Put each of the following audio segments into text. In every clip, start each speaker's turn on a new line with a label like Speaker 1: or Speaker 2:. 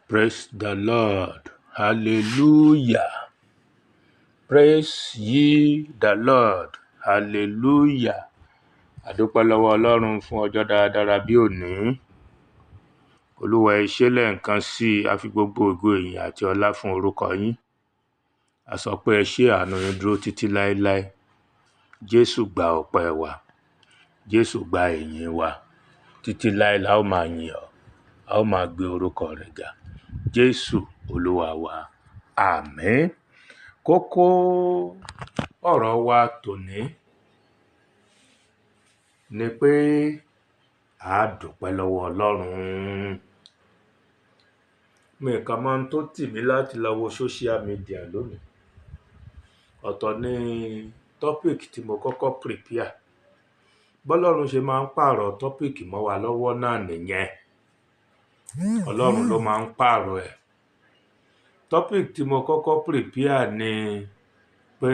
Speaker 1: Praise the Lord. Hallelujah. Praise ye the Lord. Hallelujah. Àdúpẹ́ lọ́wọ́ Ọlọ́run fún ọjọ́ dáradára bí òní. Olúwa ẹ ṣé lẹ́ẹ̀kan sí i, a fi gbogbo ògo ìyìn àti ọlá fún orúkọ yín. A sọ pé ẹ ṣé, àánú yín dúró títí láéláé. Jésù gba ọpẹ́ wa. Jésù gba ìyìn wa. Títí láé la ó máa yìn ọ́. A ó máa gbé orúkọ rẹ̀ ga. Jésù Olúwa wa. Àmín. Kókó ọ̀rọ̀ wa tòní ni pé a dúpẹ́ lọ́wọ́ Ọlọ́run. Mi kàn mọ̀ tó tì mí láti lọ wo social media lónìí. Ọ̀tọ̀ ni topic tí mo kọ́kọ́ prepare. Bọ́lọ́run ṣe máa ń pààrọ̀ topic mọ́ wa lọ́wọ́ náà nìyẹn. Ọlọ́run ló máa ń pààrọ̀ ẹ̀. Topic tí mo kọ́kọ́ prepare ni pé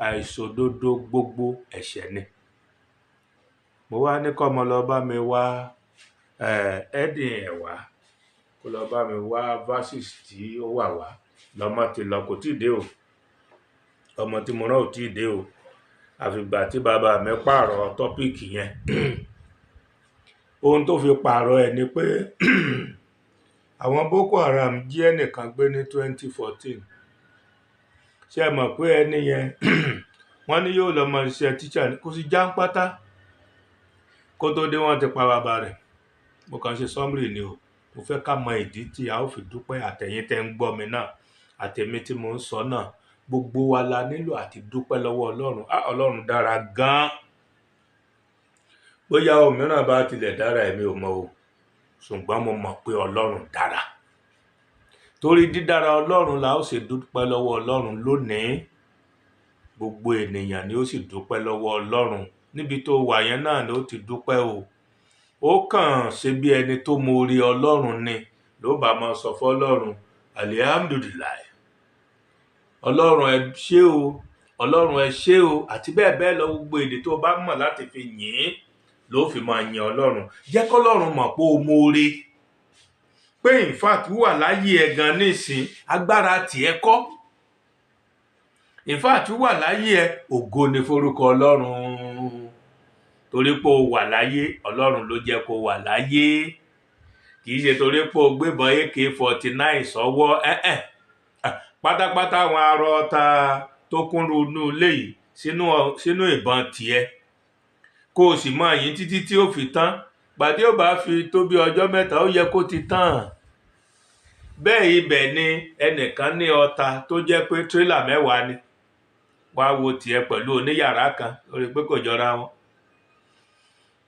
Speaker 1: àìṣòdodo gbogbo ẹ̀ṣẹ̀ ni. Mo wá ní kọ́mọ lọ bá mi wá heading ẹ̀ wá, kó lọ bá mi wá verses tí ó wà wá. Lọ́mọ ti lọ, kò tíì dé o. Ọmọ tí mo rán ò tíì dé o. Àfìgbà tí bàbá mi pààrọ̀ topic yẹn. Ohun tó fi pààrọ̀ ẹ̀ ni pé àwọn Boko Haram jí ẹnìkan gbé ní 2014. Ṣé ẹ mọ̀ pé ẹni yẹn wọ́n ní yóò lọ mọ iṣẹ́ teacher ní, kò sí jáńpátá. Kó tó dé wọ́n ti pa bàbá rẹ̀. Mo kàn ṣe summary ni o. Mo fẹ́ ká mọ ìdí tí a ó fi dúpẹ́, àtẹ̀yin tẹ́ ń gbọ́ mi náà, àtẹ̀mí tí mo ń sọ náà. Gbogbo wa la nílò àti dúpẹ́ lọ́wọ́ Ọlọ́run. Ọlọ́run dára gan-an. Bóyá òmíràn bá tilẹ̀ dára èmi ò mọ̀ o. Ṣùgbọ́n mo mọ̀ pé Ọlọ́run dára. Torí dídára Ọlọ́run la ó ṣe dúpẹ́ lọ́wọ́ Ọlọ́run lónìí. Gbogbo ènìyàn ni ó sì dúpẹ́ lọ́wọ́ Ọlọ́run. Níbi tó wà yẹn náà ni ó ti dúpẹ́ o. Ó kàn ṣe bí ẹni tó mọ orí Ọlọ́run ni ló bá máa sọ fún Ọlọ́run, alihamdulilayi. Ọlọ́run ẹ ṣé o. Ọlọ́run ẹ ṣé o. Àti bẹ́ẹ̀ bẹ́ẹ̀ lọ, gbogbo èdè tó bá mọ̀ láti fi yìn ló fi máa yin Ọlọ́run. Jẹ́ kí Ọlọ́run mọ̀ pé o mọ orí. Pé in fact wà láyé ẹ gan nísìn, agbára tiẹ̀ kọ́. In fact wà láyé ẹ, ògo ni forúkọ Ọlọ́run. Torí pé o wà láyé, Ọlọ́run ló jẹ́ kó wà láyé. Kì í ṣe torí pé o gbébọn AK-49 sọ́wọ́. Pátápátá àwọn arọ ọta tó kúnrú inú ilé yìí sínú ìbọn tiẹ̀. Kó o sì mọ yín títí tí ó fi tán. Gbàdé ó bá fi tó bí ọjọ́ mẹ́ta, ó yẹ kó ti tán. Bẹ́ẹ̀ ibẹ̀ ni ẹnìkan ní ọta tó jẹ́ pé tírélà 10 ni. Wá wo tiẹ̀ pẹ̀lú oníyàrá kan, lórí pé kò jọra wọn.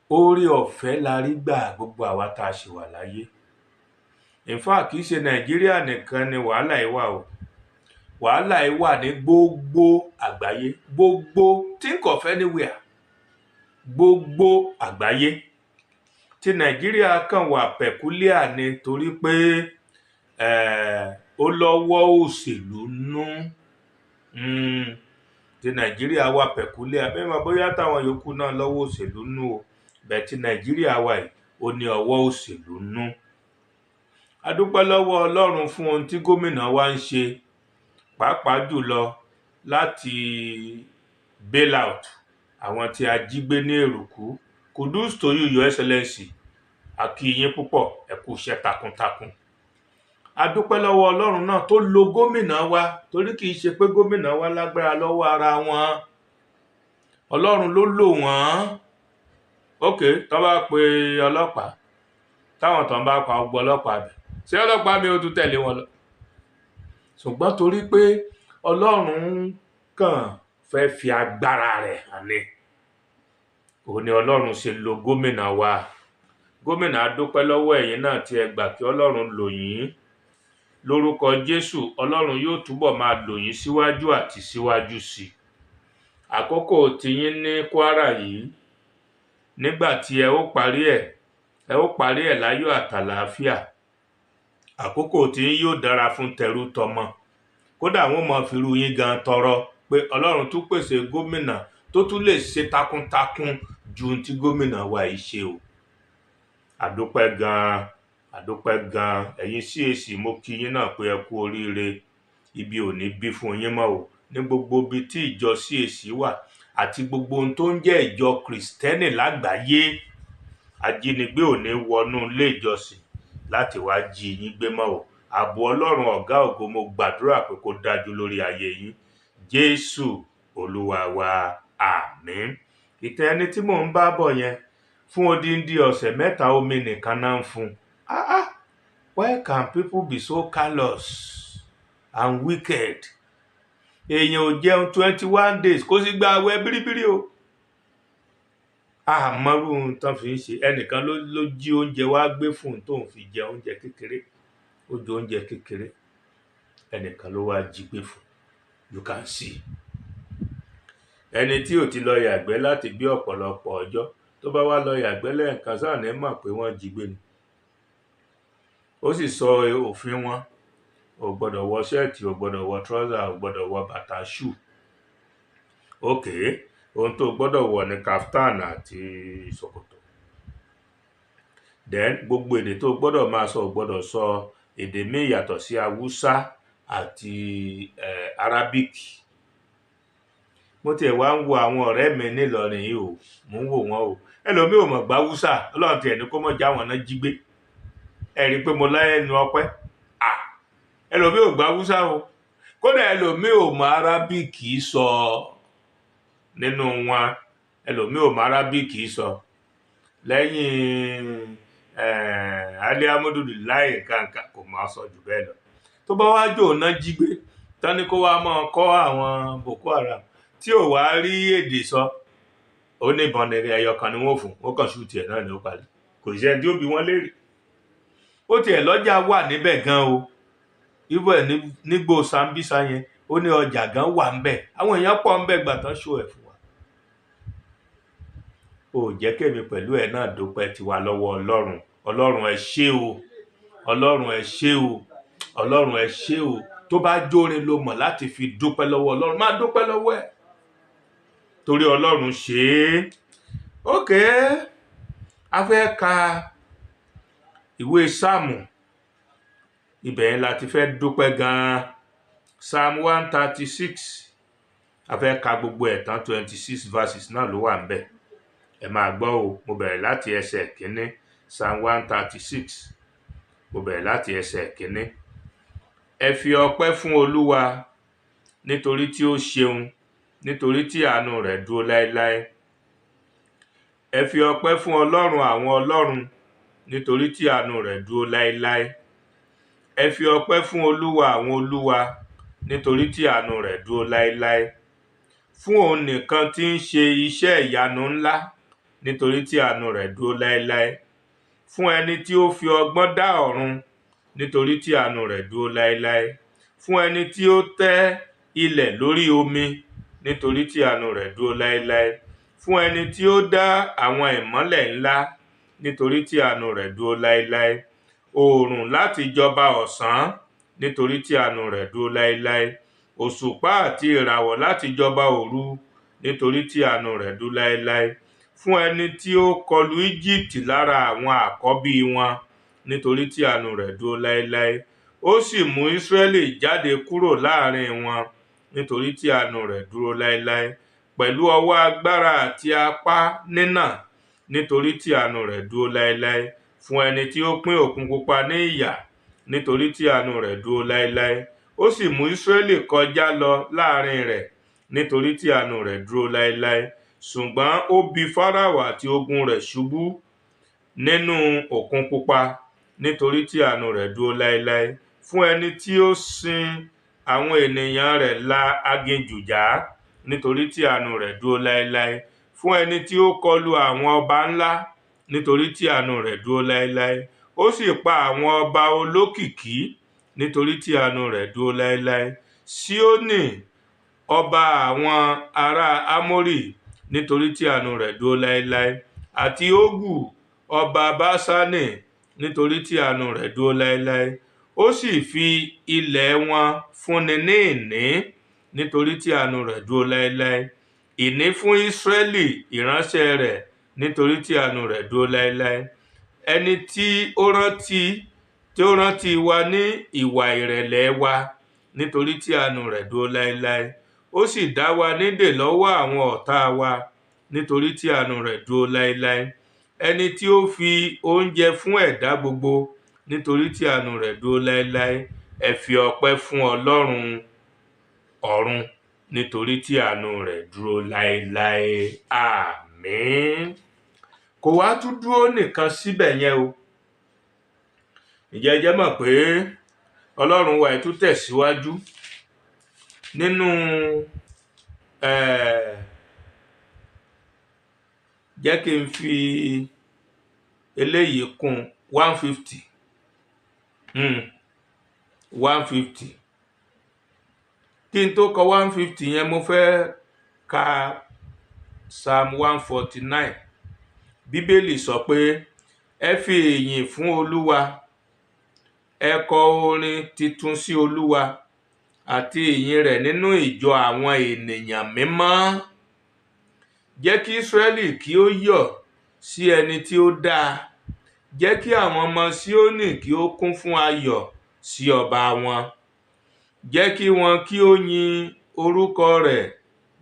Speaker 1: Oore ọ̀fẹ́ la rí gbà, gbogbo àwa tá a ṣì wà láyé. In fact kì í ṣe Nàìjíríà nìkan ni wàhálà yìí wà o. Wàhálà yìí wà ní gbogbo àgbáyé. Gbogbo, think of anywhere. Gbogbo àgbáyé. Tí Nàìjíríà kàn wà peculiar ni torí pé ó lọ́wọ́ òṣèlú nú. Tí Nàìjíríà wà peculiar. Bẹ́ẹ̀ mọ̀ bóyá táwọn yòókù náà lọ́wọ́ òṣèlú nú o. Bẹ́ẹ̀ tí Nàìjíríà wà yìí, ó ní ọwọ́ òṣèlú nú. A dúpẹ́ lọ́wọ́ Ọlọ́run fún ohun tí gómìnà wa ń ṣe. Pàápàá jùlọ láti bail out àwọn tí a jí gbé ní Èrùkú. Kudos to you, Your Excellency. A kí yín púpọ̀, ẹ kú iṣẹ́ takuntakun. A dúpẹ́ lọ́wọ́ Ọlọ́run náà tó lo gómìnà wa, torí kì í ṣe pé gómìnà wa lágbára lọ́wọ́ ara wọn. Ọlọ́run ló lò wọ́n. Tó bá pe ọlọ́pàá, táwọn tán bá pa ọgbọ ọlọ́pàá bẹ̀, ṣé ọlọ́pàá mi ó tún tẹ̀lé wọn lọ? Ṣùgbọ́n torí pé Ọlọ́run kàn fẹ́ fi agbára rẹ̀ hàn ni. Òun ni Ọlọ́run ṣe lo gómìnà wa. Gómìnà a dúpẹ́ lọ́wọ́ ẹ̀yin náà tí ẹ gbà kí Ọlọ́run lò yín. Lórúkọ Jésù, Ọlọ́run yóò túbọ̀ máa lò yín síwájú àti síwájú sí i. Àkókò tiyín ní Kwara yìí, nígbà tí ẹ ó parí ẹ̀ láyọ̀ àtàlàáfíà. Àkókò tiyín yóò dára fún tẹrú tọmọ. Kódà wọ́n mọ̀ fìrú yín gan tọrọ pé Ọlọ́run tún pèsè gómìnà tó tún lè ṣe takuntakun ju ti gómìnà wa yìí ṣe o. àdúpẹ́ gan ẹ̀yin CAC mo kí yín náà pé ẹ kú oríire, ibi ò ní bí fún yín mọ́ o ní gbogbo ibi tí ìjọ CAC wà àti gbogbo ohun tó ń jẹ́ ìjọ Kristẹni lágbàáyé. Ajínigbé ò ní wọnú ilé ìjọsìn láti wá jí yín gbé mọ́ o. Ààbò Ọlọ́run ọ̀gá ògo mo gbàdúrà pé kó dájú lórí ayé yín. Jésù Olúwa wa, àmín. Ìtàn ẹni tí mò ń bá bọ̀ yẹn, fún odindi ọ̀sẹ̀ mẹ́ta omi nìkan náà ń fún. Why can people be so callous and wicked? Èèyàn ò jẹun 21 days kó sì gba àwẹ̀ bíríbírí o. Àmọ́rú tán fi ń ṣe, ẹnìkan ló jí oúnjẹ wá gbé fún tóun fi jẹ oúnjẹ kékeré, ó jẹ oúnjẹ kékeré, ẹnìkan ló wá jí gbé fún. You can see. Ẹni tí ò ti lọ yàgbẹ́ láti bí ọ̀pọ̀lọpọ̀ ọjọ́ tó bá wá lọ yàgbẹ́ lẹ́ẹ̀kan sáà ní mọ̀ pé wọ́n jí gbé ni. Ó sì sọ òfin wọn, ò gbọ́dọ̀ wọ ṣẹ́ẹ̀tì, ò gbọ́dọ̀ wọ trọ́sà, ò gbọ́dọ̀ wọ bàtà ṣù. Ohun tó gbọ́dọ̀ wọ̀ ní kaftan àti ṣòkòtò. Then gbogbo èdè tó gbọ́dọ̀ máa sọ, ò gbọ́dọ̀ sọ èdè míì yàtọ̀ sí Haúsá àti Arabic. Mo tiẹ̀ wá ń wo àwọn ọ̀rẹ́ mi nílọrin yìí o, mò ń wò wọ́n o. Ẹlòmíì ò mọ̀ gbá Haúsá, Ọlọ́run tiẹ̀ ní kó mọ̀ já wọn náà jí gbé. Ẹ rí pé mo lẹ́nu ọpẹ́. Ẹlòmíì ò gbá Haúsá o, kódà ẹlòmíì ò mọ̀ Arabic sọ nínú wọn. Ẹlòmíì ò mọ̀ Arabic sọ lẹ́yìn alihamudulilayi kankan, kò máa sọ jù bẹ́ẹ̀ lọ. Tó bá wá jò náà jí gbé tán ní kó wá máa kọ́ àwọn Boko Haram tí ò wá rí èdè sọ, ó ní ìbọn ẹyọ kan ni wọ́n fún, ó kàn ṣú tiẹ̀ náà ní ó parí. Kò sí ẹni tí ó bi wọ́n léèrè. Ó tiẹ̀ lọ́jà wà níbẹ̀ gan o. Ibẹ̀ nígbò Sambisa yẹn, ó ní ọjà gan wà ńbẹ̀, àwọn èèyàn pọ̀ ńbẹ̀ gbà tán ṣó ẹ̀ fún wa. Ó jẹ́ kémi pẹ̀lú ẹ̀ náà dúpẹ́ tiwa lọ́wọ́ Ọlọ́run. Ọlọ́run ẹ ṣé o, Ọlọ́run ẹ ṣé o, Ọlọ́run ẹ ṣé o. Tó bá jórin ló mọ̀ láti fi dúpẹ́ lọ́wọ́ Ọlọ́run, máa dúpẹ́ lọ́wọ́ ẹ̀ torí Ọlọ́run ṣe é. A fẹ́ ka ìwé Sáàmù, ibẹ̀ yẹn la ti fẹ́ dúpẹ́ gan-an. Psalm 136, a fẹ́ ka gbogbo ẹ̀ tán, 26 verses náà ló wà ńbẹ̀. Ẹ máa gbọ́ o, mo bẹ̀rẹ̀ láti ẹsẹ̀ kínní. Psalm 136, mo bẹ̀rẹ̀ láti ẹsẹ̀ kínní. Ẹ fi ọpẹ́ fún Olúwa nítorí tí ó ṣeun, nítorí tí àánú rẹ̀ dúró láéláé. Ẹ fi ọpẹ́ fún Ọlọ́run àwọn ọlọ́run, nítorí tí àánú rẹ̀ dúró láéláé. Ẹ fi ọpẹ́ fún Olúwa àwọn olúwa, nítorí tí àánú rẹ̀ dúró láéláé. Fún òun nìkan tí ń ṣe iṣẹ́ ìyanu ńlá, nítorí tí àánú rẹ̀ dúró láéláé. Fún ẹni tí ó fi ọgbọ́n dá ọ̀run, nítorí tí àánú rẹ̀ dúró láéláé. Fún ẹni tí ó tẹ́ ilẹ̀ lórí omi, nítorí tí àánú rẹ̀ dúró láéláé. Fún ẹni tí ó dá àwọn ìmọ́lẹ̀ ńlá, nítorí tí àánú rẹ̀ dúró láéláé. Oòrùn láti jọba ọ̀sán, nítorí tí àánú rẹ̀ dúró láéláé. Òṣùpá àti ìràwọ̀ láti jọba òru, nítorí tí àánú rẹ̀ dúró láéláé. Fún ẹni tí ó kọlu Egypt lára àwọn àkọ́bí wọn, nítorí tí àánú rẹ̀ dúró láéláé. Ó sì mú Ísírẹ́lì jáde kúrò láàrin wọn, nítorí tí àánú rẹ̀ dúró láéláé. Pẹ̀lú ọwọ́ agbára àti apá nínà, nítorí tí àánú rẹ̀ dúró láéláé. Fún ẹni tí ó pín òkun pupa ní ìyà, nítorí tí àánú rẹ̀ dúró láéláé. Ó sì mú Ísírẹ́lì kọjá lọ láàrin rẹ̀, nítorí tí àánú rẹ̀ dúró láéláé. Ṣùgbọ́n ó bi Fáráò àti ogun rẹ̀ ṣubú nínú òkun pupa, nítorí tí àánú rẹ̀ dúró láéláé. Fún ẹni tí ó sin àwọn ènìyàn rẹ̀ la aginjù já, nítorí tí àánú rẹ̀ dúró láéláé. Fún ẹni tí ó kọlu àwọn ọba ńlá, nítorí tí àánú rẹ̀ dúró láéláé. Ó sì pa àwọn ọba olókìkí, nítorí tí àánú rẹ̀ dúró láéláé. Síónì ọba àwọn ará Ámórì, nítorí tí àánú rẹ̀ dúró láéláé. Àti Ógù ọba Báṣánì, nítorí tí àánú rẹ̀ dúró láéláé. Ó sì fi ilẹ̀ wọn fúnni ní ìní, nítorí tí àánú rẹ̀ dúró láéláé. Ìní fún Ísírẹ́lì ìránṣẹ́ rẹ̀, nítorí tí àánú rẹ̀ dúró láéláé. ẹni tí ó rántí wa ní ìwà ìrẹ̀lẹ̀ wa nítorí tí àánú rẹ̀ dúró láéláé. Ó sì dá wa nídè lọ́wọ́ àwọn ọ̀tá wa nítorí tí àánú rẹ̀ dúró láéláé. Ẹni tí ó fi oúnjẹ fún ẹ̀dá gbogbo nítorí tí àánú rẹ̀ dúró láéláé. Ẹ fi ọpẹ́ fún Ọlọ́run ọ̀run nítorí tí àánú rẹ̀ dúró láéláé. Àmín. Kò wá tún dúró nìkan síbẹ̀ yẹn o. Ǹjẹ́ ẹ jẹ́ mọ̀ pé Ọlọ́run wa tún tẹ̀síwájú nínú jẹ́ kí n fi eléyìí kún 150 150. Kí n tó kọ 150 yẹn, mo fẹ́ ka Psalm 149. Bíbélì sọ pé ẹ fi ìyìn fún Olúwa, ẹ kọ orin titun sí Olúwa àti ìyìn rẹ̀ nínú ìjọ àwọn ènìyàn mímọ́. Jẹ́ kí Ísírẹ́lì kí ó yọ̀ sí ẹni tí ó dá. Jẹ́ kí àwọn ọmọ Síónì kí ó kún fún ayọ̀ sí ọba wọn. Jẹ́ kí wọn kí ó yin orúkọ rẹ̀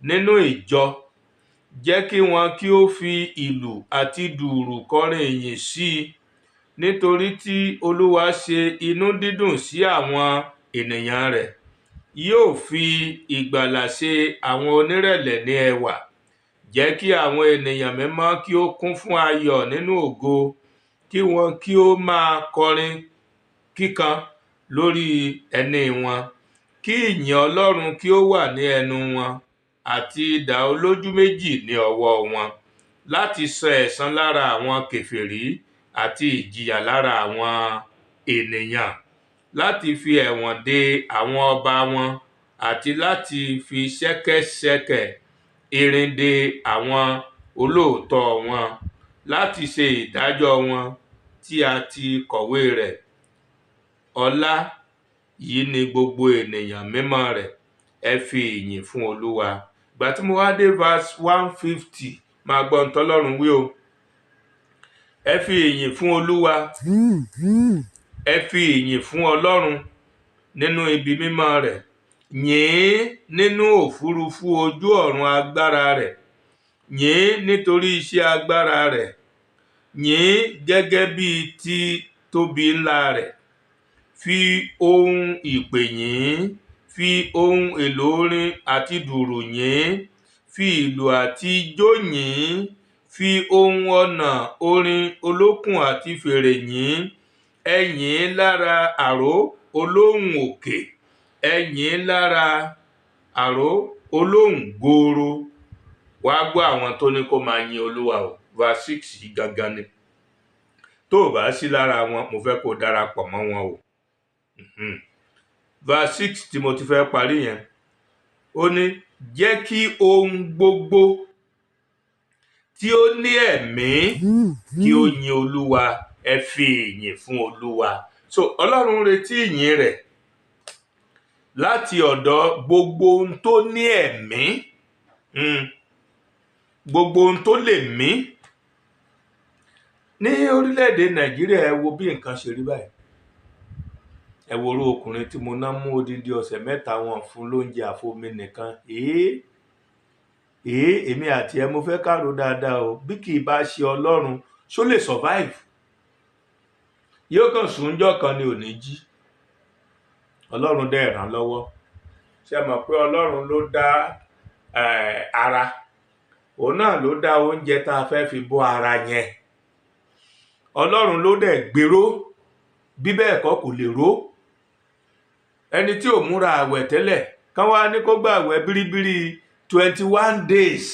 Speaker 1: nínú ìjọ. Jẹ́ kí wọn kí ó fi ìlù àti dùùrù kọrin ìyìn sí i, nítorí tí Olúwa ṣe inú dídùn sí àwọn ènìyàn rẹ̀. Yóò fi ìgbàlà ṣe àwọn onírẹ̀lẹ̀ ní ẹwà. Jẹ́ kí àwọn ènìyàn mímọ́ kí ó kún fún ayọ̀ nínú ògo. Kí wọn kí ó máa kọrin kíkan lórí ẹní wọn. Kí ìyìn Ọlọ́run kí ó wà ní ẹnu wọn àti idà olójú méjì ní ọwọ́ wọn, láti san ẹ̀san lára àwọn kèfèrí àti ìjìyà lára àwọn ènìyàn, láti fi ẹ̀wọ̀n de àwọn ọba wọn àti láti fi ṣẹ́kẹ́ṣẹkẹ̀ irin de àwọn olóòótọ́ wọn, láti ṣe ìdájọ́ wọn tí a ti kọ̀wé rẹ̀. Ọlá yìí ni gbogbo ènìyàn mímọ́ rẹ̀. Ẹ fi ìyìn fún Olúwa. Ìgbà tí mo wá dé verse 150, máa gbọ́ ohun t'Ọlọ́run wí o. Ẹ fi ìyìn fún Olúwa. Ẹ fi ìyìn fún Ọlọ́run nínú ibi mímọ́ rẹ̀. Yìn nínú òfurufú ojú ọ̀run agbára rẹ̀. Yìn nítorí iṣẹ́ agbára rẹ̀. Yìn gẹ́gẹ́ bí ti tóbi ńlá rẹ̀. Fi ohun ìpè yìn, fi ohun èlò orin àti dùùrù yìn, fi ìlù àti ijó yìn, fi ohun ọ̀nà orin olókùn àti fèrè yìn. Ẹ yìn lára àró olóhùn òkè. Ẹ yìn lára àró olóhùn gooro. Wàá gbọ́ àwọn tó ní kó máa yin Olúwa o. Verse 6 yìí gangan ni. Tó o bá sí lára wọn, mo fẹ́ kó darapọ̀ mọ́ wọn o. Verse 6 tí mo ti fẹ́ parí yẹn, ó ní jẹ́ kí ohun gbogbo tí ó ní ẹ̀mí kí ó yin Olúwa. Ẹ fi ìyìn fún Olúwa. So Ọlọ́run retí ìyìn rẹ̀ láti ọ̀dọ̀ gbogbo ohun tó ní ẹ̀mí, gbogbo ohun tó lè mí. Ní orílẹ̀-èdè Nàìjíríà, ẹ wo bí nǹkan ṣe rí báyìí. Ẹ wo orú ọkùnrin tí mo ná mú odindi ọ̀sẹ̀ 3 wọn fún lóúnjẹ àfomi nìkan. Èmi àti ẹ, mo fẹ́ kárò dáadáa o. Bí kì í bá ṣe Ọlọ́run, ṣó lè survive? Yóò kàn súnjọ́ kan ni ò ní jí. Ọlọ́run dẹ̀ ràn lọ́wọ́. Ṣé mọ̀ pé Ọlọ́run ló dá ara? Òun náà ló dá oúnjẹ tá a fẹ́ fi bọ́ ara yẹn. Ọlọ́run ló dẹ̀ gbèrò. Bí bẹ́ẹ̀ kọ́ kò lè ró. Ẹni tí ò múra àwẹ̀ tẹ́lẹ̀, kán wá ní kó gba àwẹ̀ bíríbírí 21 days.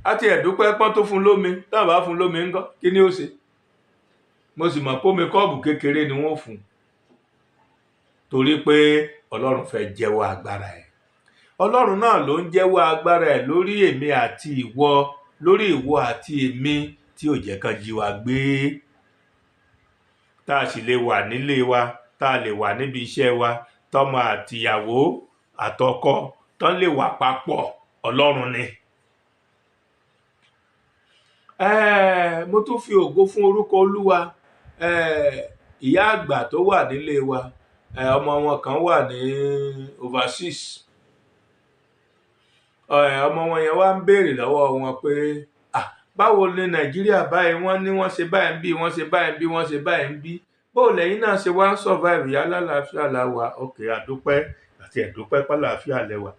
Speaker 1: Àti ẹ̀dúpẹ́ pọ́n tó fún lómi. Tá bá fún lómi ńkọ́, kí ni ó ṣe? Mo sì mọ̀ pé omi kọ́ọ̀bù kékeré ni wọ́n fún. Torí pé Ọlọ́run fẹ́ jẹ́wọ́ agbára ẹ̀. Ọlọ́run náà ló ń jẹ́wọ́ agbára ẹ̀ lórí èmi àti ìwọ, lórí ìwọ àti èmi, tí ò jẹ́ kán jí wa gbé. Tá a sì lè wà nílé wa, tá a lè wà níbi iṣẹ́ wa, tọ́mọ àtìyàwó àtọkọ tán lè wà papọ̀. Ọlọ́run ni. mo tún fi ògo fún orúkọ Olúwa. Ìyá àgbà tó wà nílé wa, ọmọ wọn kan wà ní overseas. Ọmọ wọn yẹn wá ń béèrè lọ́wọ́ wọn pé báwo ni Nàìjíríà báyìí, wọ́n ní wọ́n ṣe báyìí ń bí, wọ́n ṣe báyìí ń bí, wọ́n ṣe báyìí ń bí, báwo lẹ́yìn náà ṣe wá ń survive ìyá lálàáfíà láwa. Ok, àdúpẹ́ àti ẹ̀dúpẹ́ pálàáfíà lẹ́wà.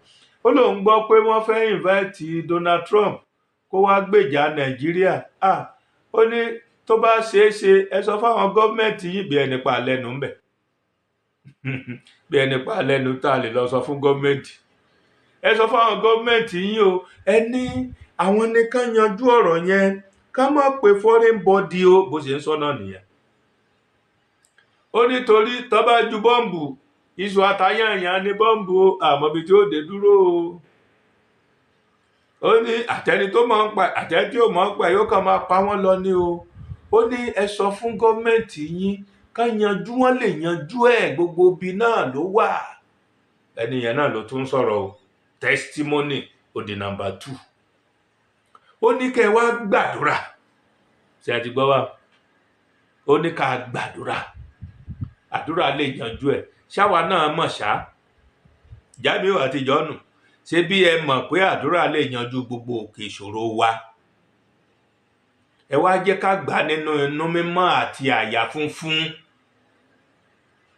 Speaker 1: Ó lóun gbọ́ pé wọ́n fẹ́ invite Donald Trump kó wá gbèjà Nàìjíríà. Ó ní tó bá ṣeé ṣe ẹ sọ fáwọn gọ́ọ̀mẹ̀ntì yìí, bí ẹni pa lẹ́nu ń bẹ̀ bí ẹni pa lẹ́nu tá a lè lọ sọ fún gọ́ọ̀mẹ̀ntì. Ẹ sọ fáwọn gọ́ọ̀mẹ̀ntì yìí o, ẹ ní àwọn nìkan yanjú ọ̀rọ̀ yẹn, ká má pe foreign body o, bó ṣe ń sọ náà nìyẹn. Ó nítorí tó bá ju bọ́ǹbù, iṣu àtayànyàn ní bọ́ǹbù o, àmọ́bi tí ó dé dúró o. Ó ní àtẹni tó máa ń pa àtẹni tí ò máa ń pa yóò kàn máa pa wọ́n lọ ní o. Ó ní ẹ sọ fún gọ́ọ̀mẹ̀ntì yín ká yanjú, wọ́n lè yanjú ẹ̀, gbogbo ibi náà ló wà. Ẹni yẹn náà ló tún sọ̀rọ̀ o. Testimony odi number 2. Ó ní kẹ́ wá gbàdúrà. Ṣé ẹ ti gbọ́ wá? Ó ní ká gbàdúrà. Àdúrà lè yanjú ẹ̀. Ṣáwa náà mọ̀ ṣá. Jamiu àti Jọ́nù, ṣé bí ẹ mọ̀ pé àdúrà lè yanjú gbogbo òkè ìṣòro wa? Ẹ wá jẹ́ ká gbà nínú inú mímọ́ àti àyà funfun,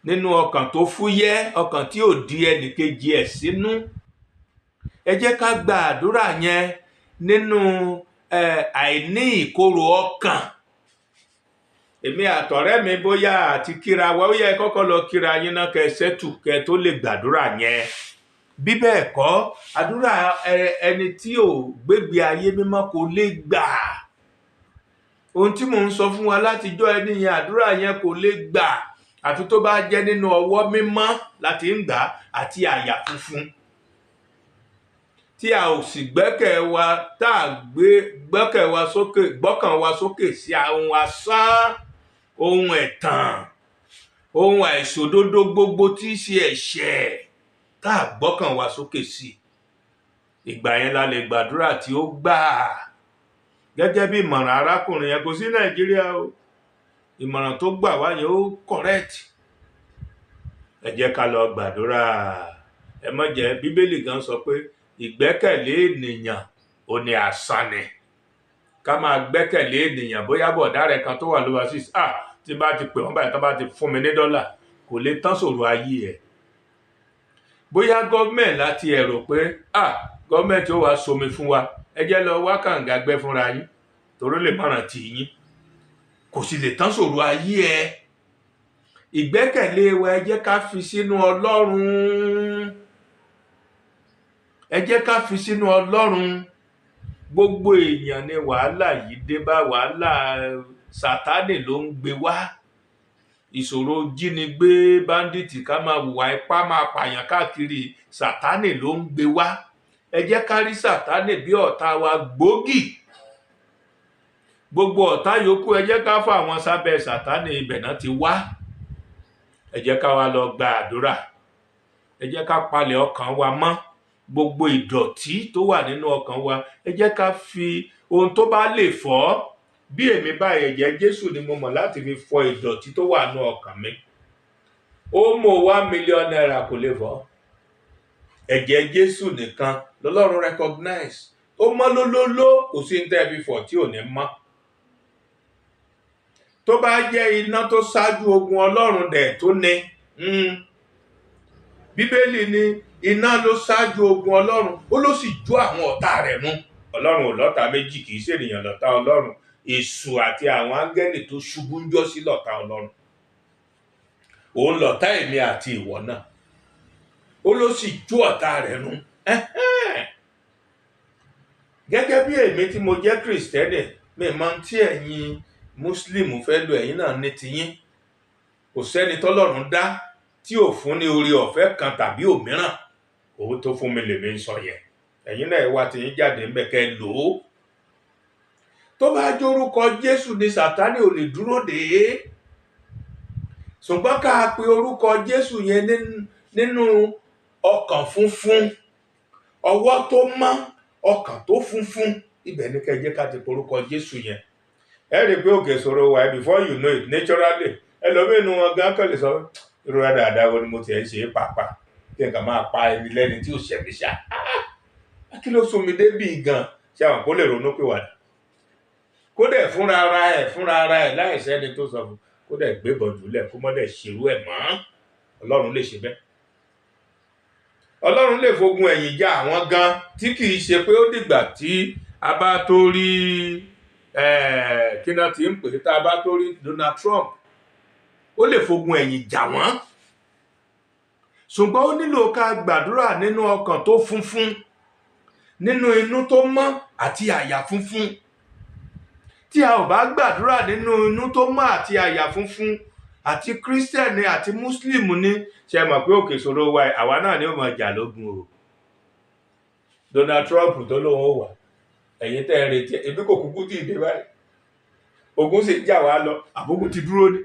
Speaker 1: nínú ọkàn tó fúyẹ́, ọkàn tí ò di ẹnìkejì ẹ̀ sínú. Ẹ jẹ́ ká gba àdúrà yẹn nínú àìní ìkorò ọkàn. Èmi àtọ̀rẹ́ mi bóyá àti kíra wa, ó yẹ kọ́kọ́ lọ kíra yín náà kẹ́ sẹ́tù kẹ́ tó lè gbàdúrà yẹn. Bí bẹ́ẹ̀ kọ́, àdúrà ẹni tí ò gbégbé ayé mímọ́ kò lè gbà. Ohun tí mò ń sọ fún wa látijọ́ ẹni yẹn, àdúrà yẹn kò lè gbà àfi tó bá jẹ́ nínú ọwọ́ mímọ́ láti ń gbà àti àyà funfun. Tí a ò sì gbọ́kàn wa sókè sí ohun asán, ohun ẹ̀tàn, ohun àìṣòdodo gbogbo tí í ṣe ẹ̀ṣẹ̀, tá a gbọ́kàn wa sókè sí. Ìgbà yẹn la lè gbàdúrà tí ó gbà. Gẹ́gẹ́ bí ìmọ̀ràn arákùnrin yẹn, kò sí Nàìjíríà o, ìmọ̀ràn tó gbà wá yẹn ó correct. Ẹ jẹ́ ká lọ gbàdúrà. Ẹ má jẹ́, Bíbélì gan sọ pé ìgbẹ́kẹ̀lé ènìyàn ò ní asán ni. Ká máa gbẹ́kẹ̀lé ènìyàn, bóyá bọ̀dá rẹ̀ kan tó wà lóverseas, tí bá ti pè wọ́n báyìí, tó bá ti fún mi ní dọ́là, kò lè tán ṣòro ayé ẹ̀. Bóyá gọ́ọ̀mẹ̀ntì láti ẹ̀rọ pé gọ́ọ̀mẹ̀ntì ó wá somi fún wa, ẹ jẹ́ lọ wá kànga gbẹ́ fúnra yín, torí lè mọ̀ràn tì yín, kò sì lè tán ṣòro ayé ẹ̀. Ìgbẹ́kẹ̀lé wa ẹ jẹ́ ká fi sínú Ọlọ́run. Ẹ jẹ́ ká fi sínú Ọlọ́run. Gbogbo èèyàn ni wàhálà yìí dé bá. Wàhálà Sátánì ló ń gbé wá. Ìṣòro jínigbé, báńdíìtì, ká máa hùwà ipá, máa pààyàn káàkiri, Sátánì ló ń gbé wá. Ẹ jẹ́ ká rí Sátánì bí ọ̀tá wa gbòógì. Gbogbo ọ̀tá yòókù ẹ jẹ́ ká fà wọn sábẹ́ Sátánì, ibẹ̀ náà ti wá. Ẹ jẹ́ ká wá lọ gba àdúrà. Ẹ jẹ́ ká palẹ̀ ọkàn wa mọ́. Gbogbo ìdọ̀tí tó wà nínú ọkàn wa, ẹ jẹ́ ká fi ohun tó bá lè fọ̀. Bí èmi báyìí, ẹ̀jẹ̀ Jésù ni mo mọ̀ láti fi fọ̀ ìdọ̀tí tó wà nínú ọkàn mi. Ó mọ 1 million naira kò lè fọ̀. Ẹ̀jẹ̀ Jésù nìkan lọ́lọ́run recognize. Ó mọ́ lólóló, kò sí ní tẹ́ fi fọ̀ tí ò ní mọ́. Tó bá jẹ́ iná tó ṣáájú ogun Ọlọ́run dẹ̀ tó ní. Bíbélì ní iná ló ṣáájú ogun Ọlọ́run, ó ló sì jó àwọn ọ̀tá rẹ̀ run. Ọlọ́run ò lọ́tá méjì, kì í ṣènìyàn lọ́tá Ọlọ́run. Èṣù àti àwọn áńgẹ́lì tó ṣubú ń jọ́ sí lọ́tá Ọlọ́run. Òun lọ́tá èmi àti ìwọ náà. Ó ló sì jó ọ̀tá rẹ̀ run. Gẹ́gẹ́ bí èmi tí mo jẹ́ Kristẹni, mi máa ń tí ẹ̀yin Mùsùlùmí fẹ́ lò, ẹ̀yin náà ní tiyín. Kò sẹ́ni tọ́lọ́run dá tí ò fún ní oore ọ̀fẹ́ kan tàbí òmíràn. Owó tó fún mi lèmi ń sọ yẹn. Ẹ̀yin náà wá tiyín jáde ń bẹ̀ kẹ́ lò ó. Tó bá jórúkọ Jésù ni Sátánì ò lè dúró dè é. Ṣùgbọ́n ká pe orúkọ Jésù yẹn nínú ọkàn funfun, ọwọ́ tó mọ́, ọkàn tó funfun. ibẹ̀ ní kẹjẹ́ ká ti porúkọ Jésù yẹn. Ẹ rí i pé òkè ìṣòro wà before you know it naturally ẹlòmínú wọn gan kàn lè sọ ìrora dáadáa wo ni mo ti ẹ̀ ń ṣe é pàápàá kí nǹkan máa pa ẹni lẹ́ni tí ò ṣẹ̀mí ṣá kí ló sún mi débì gan ṣé àwọn kó lè ronú pé wàdà kó dẹ̀ fúnra ara ẹ̀ láìsẹ́ni tó sọ fún kó dẹ̀ gbébọn jùlẹ̀ kó mọ́ dẹ̀ ṣerú ẹ̀ mọ́. Ọlọ́run lè ṣe bẹ́ẹ̀. Ọlọ́run lè fogun ẹ̀yìn já àwọn gan tí kì í ṣe pé ó dìgbà tí a bá tó rí kí náà ti ń pè tá a bá tó rí Donald Trump ó lè fogun ẹ̀yìn jà wọ́n ṣùgbọ́n ó nílò ká gbàdúrà nínú ọkàn tó funfun nínú inú tó mọ́ àti àyà funfun. Tí a ò bá gbàdúrà nínú inú tó mọ́ àti àyà funfun àti kírísítẹ̀nì àti mùsùlùmí ní ṣe mọ̀ pé òkè ìṣòro wa àwa náà ni ó máa jà lógun o. Donald Trump tó lóun ó wà ẹ̀yin tẹ́ ẹ retí ebi kò kúkú tí ì dé báyìí ogun sì jà wá lọ àbógun ti dúró ní.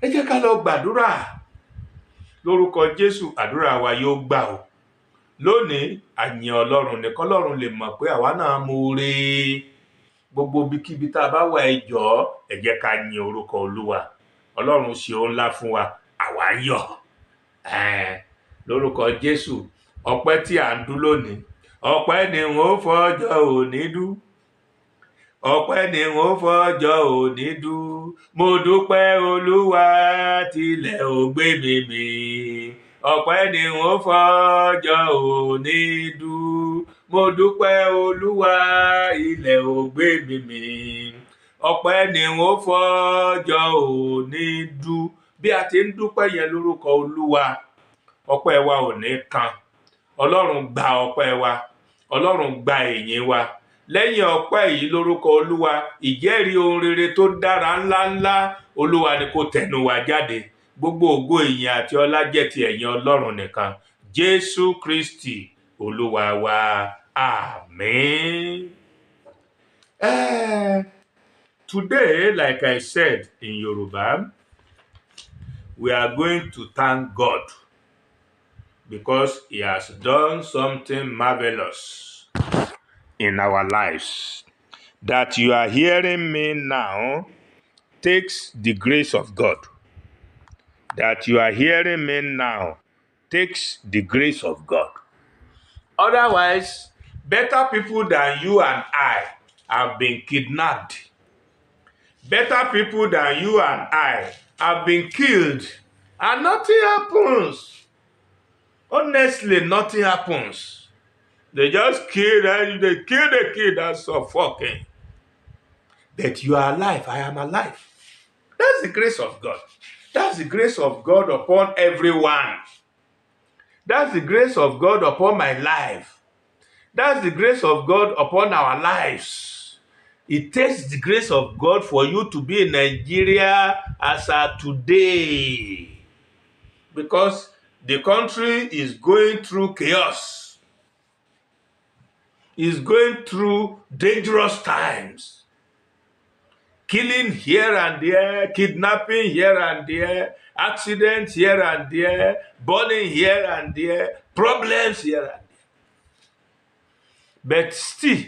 Speaker 1: Ẹ jẹ́ ká lọ gbàdúrà lórúkọ Jésù àdúrà wa yóò gbà o. Lónìí àyìn Ọlọ́run nìkan Ọlọ́run lè mọ̀ pé àwa náà mọ̀ọ́re gbogbo ibikíbi tá a bá wà ẹ jọ̀ọ́ ẹ jẹ́ ká yin orúkọ Olúwa. Ọlọ́run ṣe ohun ńlá fún wa àwa yọ̀ lórúkọ Jésù. Ọpẹ́ tí à ń dú lónìí ọpẹ́ ni wọ́n fọjọ́ òní dú ọpẹ́ ni wọ́n fọjọ́ òní dú mo dúpẹ́ Olúwa tilẹ̀ ò gbé mi mì ọpẹ́ ni wọ́n fọjọ́ òní dú mo dúpẹ́ Olúwa ilẹ̀ ò gbé mi mì ọpẹ́ ni wọ́n fọjọ́ òní dú. Bí a ti ń dúpẹ́ yẹn lórúkọ Olúwa ọpẹ́ wa ò ní kan. Ọlọ́run gba ọpẹ́ wa Ọlọ́run gba ìyìn wa. Lẹ́yìn ọpẹ́ yìí lórúkọ Olúwa ìjẹ́rìí ohun rere tó dára ńláńlá Olúwa ni kó tẹnu wa jáde. Gbogbo ògo ìyìn àti ọlá jẹ́ ti ẹ̀yin Ọlọ́run nìkan. Jésù Kristi Olúwa wa àmín. Today, like I said in Yoruba, we are going to thank God because He has done something marvelous in our lives. That you are hearing me now takes the grace of God. That you are hearing me now takes the grace of God. Otherwise, better people than you and I have been kidnapped. Better people than you and I have been killed, and nothing happens. Honestly, nothing happens. They just kill the kid that's so fucking. But you are alive, I am alive. That's the grace of God. That's the grace of God upon everyone. That's the grace of God upon my life. That's the grace of God upon our lives. It takes the grace of God for you to be in Nigeria as of today. Because the country is going through chaos. It's going through dangerous times. Killing here and there, kidnapping here and there, accidents here and there, burning here and there, problems here and there. But still,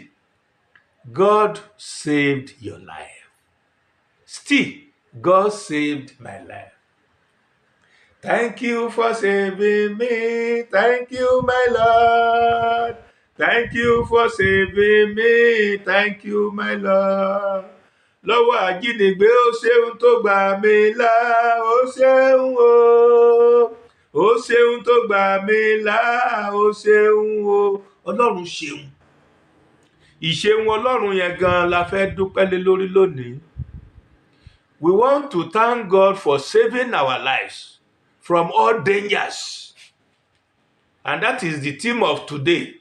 Speaker 1: God saved your life. Still, God saved my life. Thank you for saving me. Thank you, my Lord. Thank you for saving me. Thank you, my Lord. Lọ́wọ́ ajínigbé ó ṣeun tó gbà mí là, ó ṣeun o. Ó ṣeun tó gbà mí là, ó ṣeun o. Ọlọ́run ṣeun. Ìṣeun Ọlọ́run yẹn gan la fẹ́ dúpẹ́ lé lórí lónìí. We want to thank God for saving our lives from all dangers. And that is the theme of today.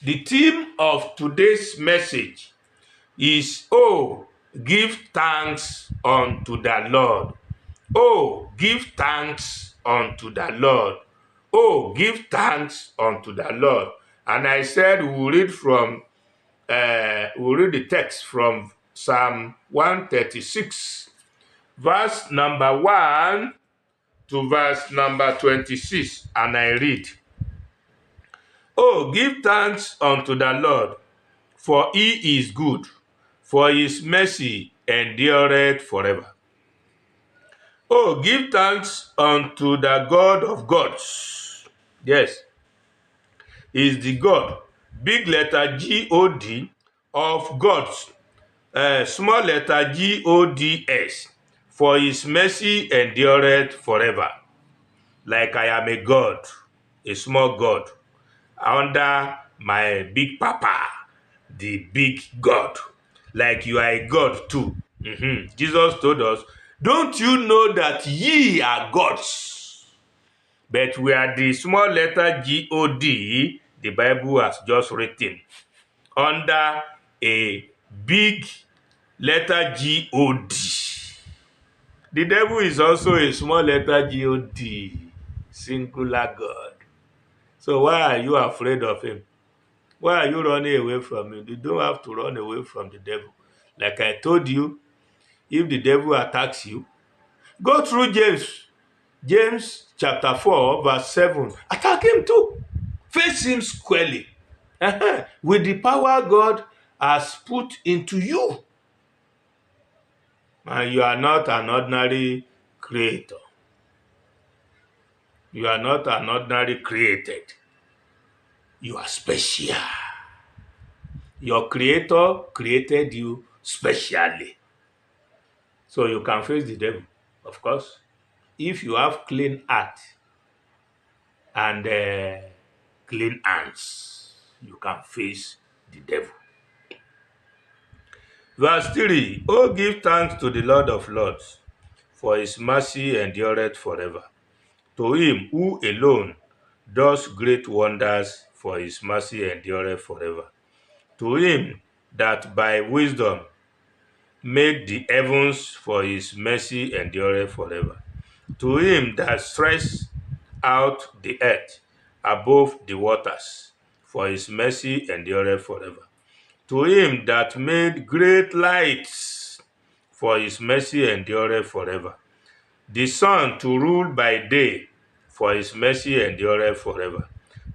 Speaker 1: The theme of today's message is, oh, give thanks unto the Lord. Oh, give thanks unto the Lord. Oh, give thanks unto the Lord. And I said we'll read the text from Psalm 136, verse number 1 to verse number 26, and I read, oh, give thanks unto the Lord, for he is good, for his mercy endureth forever. Oh, give thanks unto the God of gods. Yes, he is the God, big letter G-O-D, of gods, small letter G-O-D-S, for his mercy endureth forever. Like I am a God, a small God, under my big papa, the big God. Like you are a God too. Jesus told us, don't you know that ye are gods? But we are the small letter G-O-D the Bible has just written under a big letter G-O-D. The devil is also a small letter G-O-D, singular God. So why are you afraid of him? Why are you running away from him? You don't have to run away from the devil. Like I told you, if the devil attacks you, go through James chapter 4, verse 7. Attack him too. Face him squarely. With the power God has put into you. And you are not an ordinary creator. You are not an ordinary created. You are special. Your creator created you specially. So you can face the devil, of course. If you have clean heart and clean hands, you can face the devil. Verse 3, Oh, give thanks to the Lord of Lords, for his mercy endureth forever. To him who alone does great wonders, for his mercy endureth forever. To him that by wisdom made the heavens, for his mercy endureth forever. To him that stretched out the earth above the waters, for his mercy endureth forever. To him that made great lights, for his mercy endureth forever. The sun to rule by day, for his mercy endureth forever.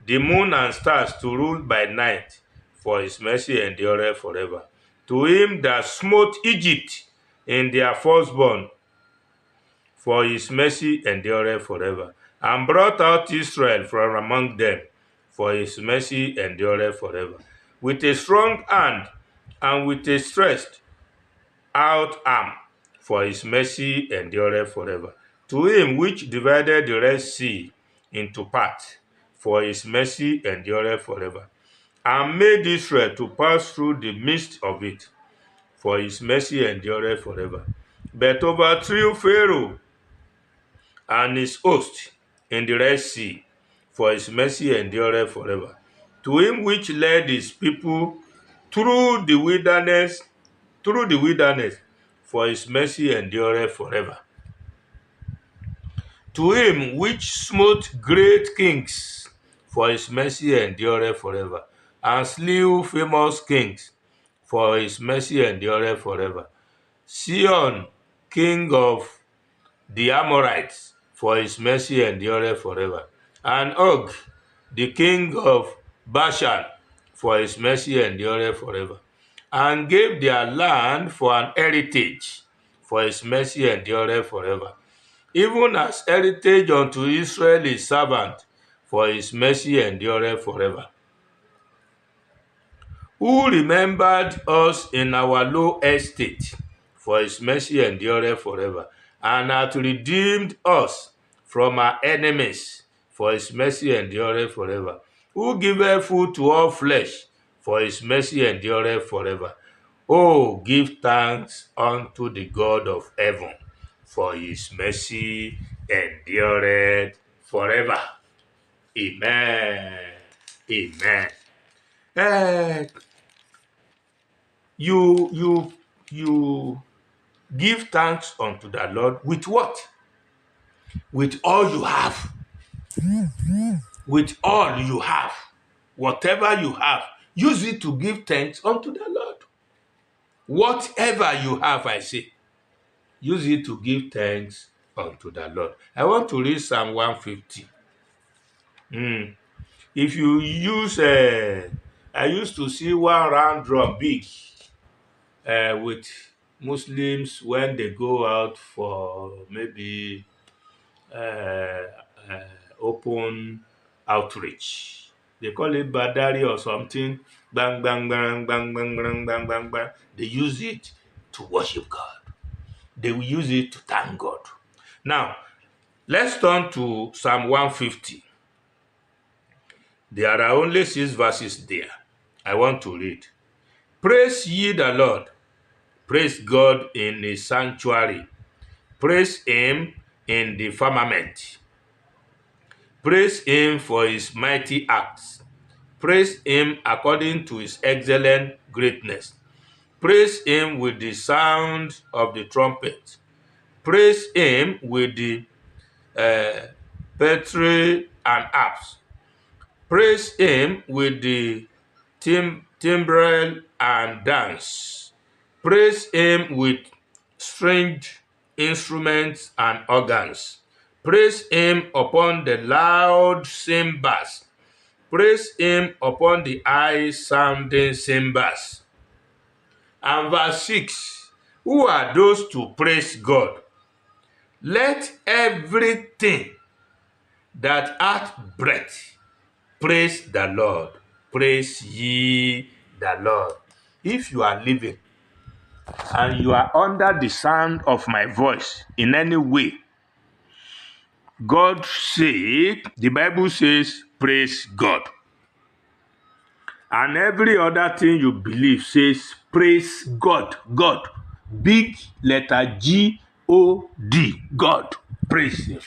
Speaker 1: The moon and stars to rule by night, for his mercy endureth forever. To him that smote Egypt in their firstborn, for his mercy endureth forever, and brought out Israel from among them, for his mercy endureth forever. With a strong hand and with a stretched out arm, for his mercy endureth forever. To him which divided the Red Sea into parts, for his mercy endureth forever, and made Israel to pass through the midst of it, for his mercy endureth forever. But overthrew Pharaoh and his host in the Red Sea, for his mercy endureth forever. To him which led his people through the wilderness, for his mercy endureth forever. To him which smote great kings, for his mercy endureth forever, and slew famous kings, for his mercy endureth forever. Sihon, king of the Amorites, for his mercy endureth forever. And Og, the king of Bashan, for his mercy endureth forever. And gave their land for an heritage, for his mercy endureth forever. Even as heritage unto Israel his servant, for his mercy endureth forever. Who remembered us in our low estate, for his mercy endureth forever, and hath redeemed us from our enemies, for his mercy endureth forever. Who giveth food to all flesh, for his mercy endureth forever. Oh, give thanks unto the God of heaven, for his mercy endureth forever. Amen. Amen. Eh, you give thanks unto the Lord with what? With all you have. With all you have. Whatever you have, use it to give thanks unto the Lord. Whatever you have, I say, use it to give thanks unto the Lord. I want to read Psalm 150. If you use I used to see one round drum big with Muslims when they go out for maybe uh, open outreach. They call it Badari or something. Bang, bang, bang, bang, bang, bang, bang, bang, bang. They use it to worship God. They will use it to thank God. Now, let's turn to Psalm 150. There are only 6 verses there. I want to read. Praise ye the Lord. Praise God in his sanctuary. Praise him in the firmament. Praise him for his mighty acts. Praise him according to his excellent greatness. Praise him with the sound of the trumpet. Praise him with the psaltery and harps. Praise him with the timbrel and dance. Praise him with stringed instruments and organs. Praise him upon the loud cymbals. Praise him upon the high-sounding cymbals. And verse 6, who are those to praise God? Let everything that hath breath praise the Lord. Praise ye the Lord. If you are living and you are under the sound of my voice in any way, God said, the Bible says, praise God. And every other thing you believe says, praise God. God. Big letter G-O-D. God. Praise him.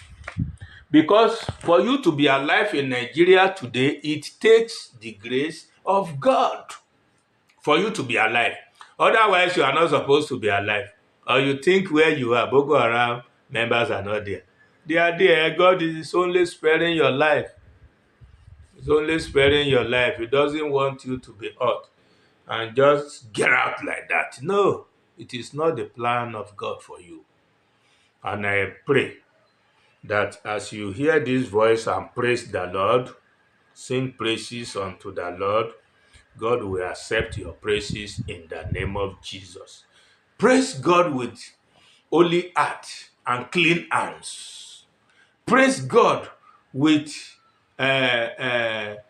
Speaker 1: Because for you to be alive in Nigeria today, it takes the grace of God for you to be alive. Otherwise, you are not supposed to be alive. Or you think where you are, Boko Haram members are not there. They are there. God is only sparing your life. He's only sparing your life. He doesn't want you to be hurt and just get out like that. No, it is not the plan of God for you. And I pray that as you hear this voice and praise the Lord, sing praises unto the Lord, God will accept your praises in the name of Jesus. Praise God with holy heart and clean hands. Praise God with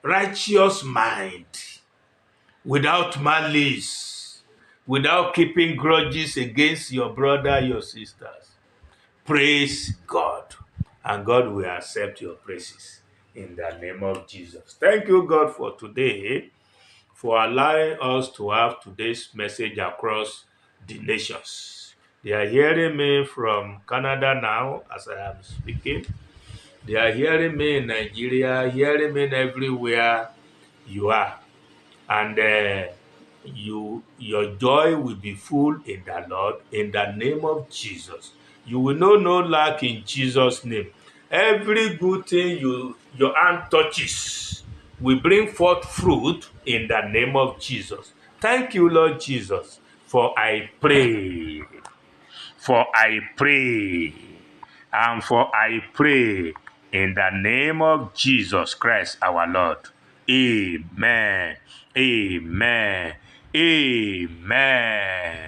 Speaker 1: righteous mind, without malice, without keeping grudges against your brother, your sisters. Praise God, and God will accept your praises in the name of Jesus. Thank you, God, for today, for allowing us to have today's message across the nations. They are hearing me from Canada now as I am speaking. They are hearing me in Nigeria, hearing me everywhere you are. And your joy will be full in the Lord in the name of Jesus. You will know no lack in Jesus' name. Every good thing your hand touches will bring forth fruit in the name of Jesus. Thank you, Lord Jesus, for I pray. For I pray. And for I pray in the name of Jesus Christ our Lord. Amen. Amen. Amen.